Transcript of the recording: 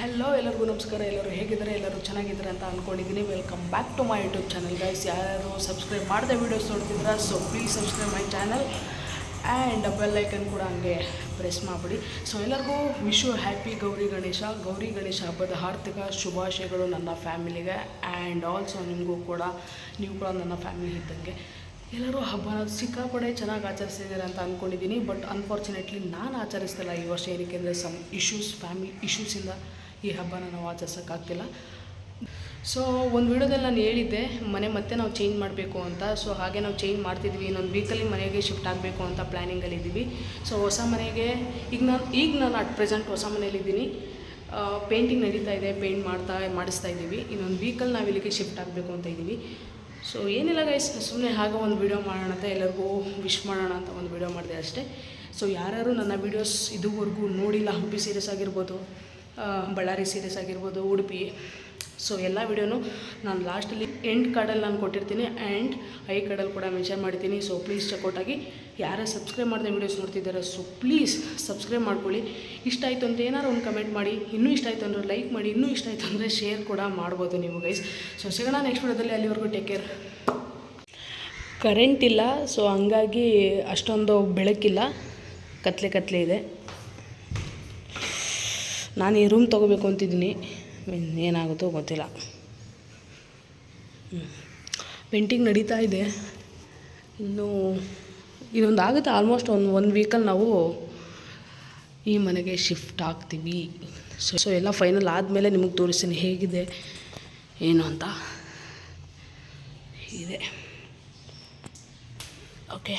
Hello ಎಲ್ಲರಿಗೂ ನಮಸ್ಕಾರ. ಎಲ್ಲರೂ ಹೇಗಿದ್ದಾರೆ? ಎಲ್ಲರೂ ಚೆನ್ನಾಗಿದ್ದಾರೆ ಅಂತ ಅಂದ್ಕೊಂಡಿದ್ದೀನಿ. Welcome back to my YouTube channel guys. ಯಾರು ಸಬ್ಸ್ಕ್ರೈಬ್ ಮಾಡದೆ ವೀಡಿಯೋಸ್ ನೋಡ್ತಿದ್ರ, so please subscribe my channel and bell icon ಕೂಡ ಹಂಗೆ ಪ್ರೆಸ್ ಮಾಡಿಬಿಡಿ. ಸೊ ಎಲ್ಲರಿಗೂ ವಿಶು ಹ್ಯಾಪಿ ಗೌರಿ ಗಣೇಶ ಹಬ್ಬದ ಆರ್ಥಿಕ ಶುಭಾಶಯಗಳು ನನ್ನ ಫ್ಯಾಮಿಲಿಗೆ ಆ್ಯಂಡ್ ಆಲ್ಸೋ ನಿಮಗೂ ಕೂಡ. ನೀವು ಕೂಡ ನನ್ನ ಫ್ಯಾಮಿಲಿ ಇದ್ದಂಗೆ. ಎಲ್ಲರೂ ಹಬ್ಬನ ಸಿಕ್ಕಾಪಡೆ ಚೆನ್ನಾಗಿ ಆಚರಿಸ್ತಿದ್ದಾರೆ ಅಂತ ಅಂದ್ಕೊಂಡಿದ್ದೀನಿ. ಬಟ್ ಅನ್ಫಾರ್ಚುನೇಟ್ಲಿ ನಾನು ಆಚರಿಸ್ತಿಲ್ಲ ಈ ವರ್ಷ. ಏನಕ್ಕೆ ಅಂದರೆ ಫ್ಯಾಮಿಲಿ ಇಶ್ಯೂಸಿಂದ ಈ ಹಬ್ಬನ ನಾವು ಆಚರಿಸೋಕ್ಕಾಗ್ತಿಲ್ಲ. ಸೊ ಒಂದು ವಿಡಿಯೋದಲ್ಲಿ ನಾನು ಹೇಳಿದ್ದೆ ಮತ್ತೆ ನಾವು ಚೇಂಜ್ ಮಾಡಬೇಕು ಅಂತ. ಸೊ ಹಾಗೆ ನಾವು ಚೇಂಜ್ ಮಾಡ್ತಿದ್ವಿ. ಇನ್ನೊಂದು ವೀಕಲ್ಲಿ ಮನೆಗೆ ಶಿಫ್ಟ್ ಆಗಬೇಕು ಅಂತ ಪ್ಲ್ಯಾನಿಂಗಲ್ಲಿದ್ದೀವಿ. ಸೊ ಹೊಸ ಮನೆಗೆ ಈಗ ನಾನು ಅಟ್ ಪ್ರೆಸೆಂಟ್ ಹೊಸ ಮನೇಲಿದ್ದೀನಿ. ಪೇಂಟಿಂಗ್ ನಡೀತಾ ಇದೆ, ಪೇಂಟ್ ಮಾಡಿಸ್ತಾ ಇದ್ದೀವಿ. ಇನ್ನೊಂದು ವೀಕಲ್ಲಿ ನಾವು ಇಲ್ಲಿಗೆ ಶಿಫ್ಟ್ ಆಗಬೇಕು ಅಂತ ಇದ್ದೀವಿ. ಸೊ ಏನಿಲ್ಲ ಗೈಸ್, ಸುಮ್ಮನೆ ಹಾಗೆ ಒಂದು ವೀಡಿಯೋ ಮಾಡೋಣ ಅಂತ, ಎಲ್ಲರಿಗೂ ವಿಶ್ ಮಾಡೋಣ ಅಂತ ಒಂದು ವೀಡಿಯೋ ಮಾಡಿದೆ ಅಷ್ಟೇ. ಸೊ ಯಾರ್ಯಾರು ನನ್ನ ವೀಡಿಯೋಸ್ ಇದುವರೆಗೂ ನೋಡಿಲ್ಲ, ಹಂಪಿ ಸೀರೀಸ್ ಆಗಿರ್ಬೋದು, ಬಳ್ಳಾರಿ ಸೀರೀಸ್ ಆಗಿರ್ಬೋದು, ಉಡುಪಿ, ಸೊ ಎಲ್ಲ ವೀಡಿಯೋನು ನಾನು ಲಾಸ್ಟಲ್ಲಿ ಎಂಡ್ ಕಾರ್ಡಲ್ಲಿ ನಾನು ಕೊಟ್ಟಿರ್ತೀನಿ ಆ್ಯಂಡ್ ಐ ಕಾರ್ಡಲ್ಲಿ ಕೂಡ ಮೆನ್ಷನ್ ಮಾಡ್ತೀನಿ. ಸೊ ಪ್ಲೀಸ್ ಚೆಕ್ಔಟಾಗಿ. ಯಾರೇ ಸಬ್ಸ್ಕ್ರೈಬ್ ಮಾಡಿದೆ ವೀಡಿಯೋಸ್ ನೋಡ್ತಿದ್ದಾರೆ, ಸೊ ಪ್ಲೀಸ್ ಸಬ್ಸ್ಕ್ರೈಬ್ ಮಾಡ್ಕೊಳ್ಳಿ. ಇಷ್ಟ ಆಯಿತು ಅಂತ ಏನಾರು ಒಂದು ಕಮೆಂಟ್ ಮಾಡಿ, ಇನ್ನೂ ಇಷ್ಟ ಆಯಿತು ಅಂದರೆ ಲೈಕ್ ಮಾಡಿ, ಇನ್ನೂ ಇಷ್ಟ ಆಯಿತು ಅಂದರೆ ಶೇರ್ ಕೂಡ ಮಾಡ್ಬೋದು ನೀವು ಗೈಸ್. ಸೊ ಸಿಗೋಣ ನೆಕ್ಸ್ಟ್ ವೀಡಿಯೋದಲ್ಲಿ. ಅಲ್ಲಿವರೆಗೂ ಟೇಕ್ ಕೇರ್. ಕರೆಂಟ್ ಇಲ್ಲ, ಸೊ ಹಂಗಾಗಿ ಅಷ್ಟೊಂದು ಬೆಳಕಿಲ್ಲ, ಕತ್ಲೆ ಇದೆ. ನಾನು ಈ ರೂಮ್ ತೊಗೋಬೇಕು ಅಂತಿದ್ದೀನಿ, ಏನಾಗುತ್ತೋ ಗೊತ್ತಿಲ್ಲ. ಪೇಂಟಿಂಗ್ ನಡೀತಾ ಇದೆ, ಇನ್ನೂ ಇದೊಂದು ಆಗುತ್ತೆ. ಆಲ್ಮೋಸ್ಟ್ ಒಂದು ವೀಕಲ್ಲಿ ನಾವು ಈ ಮನೆಗೆ ಶಿಫ್ಟ್ ಆಗ್ತೀವಿ. ಸೊ ಎಲ್ಲ ಫೈನಲ್ ಆದಮೇಲೆ ನಿಮಗೆ ತೋರಿಸ್ತೀನಿ ಹೇಗಿದೆ ಏನು ಅಂತ. ಇದೆ ಓಕೆ.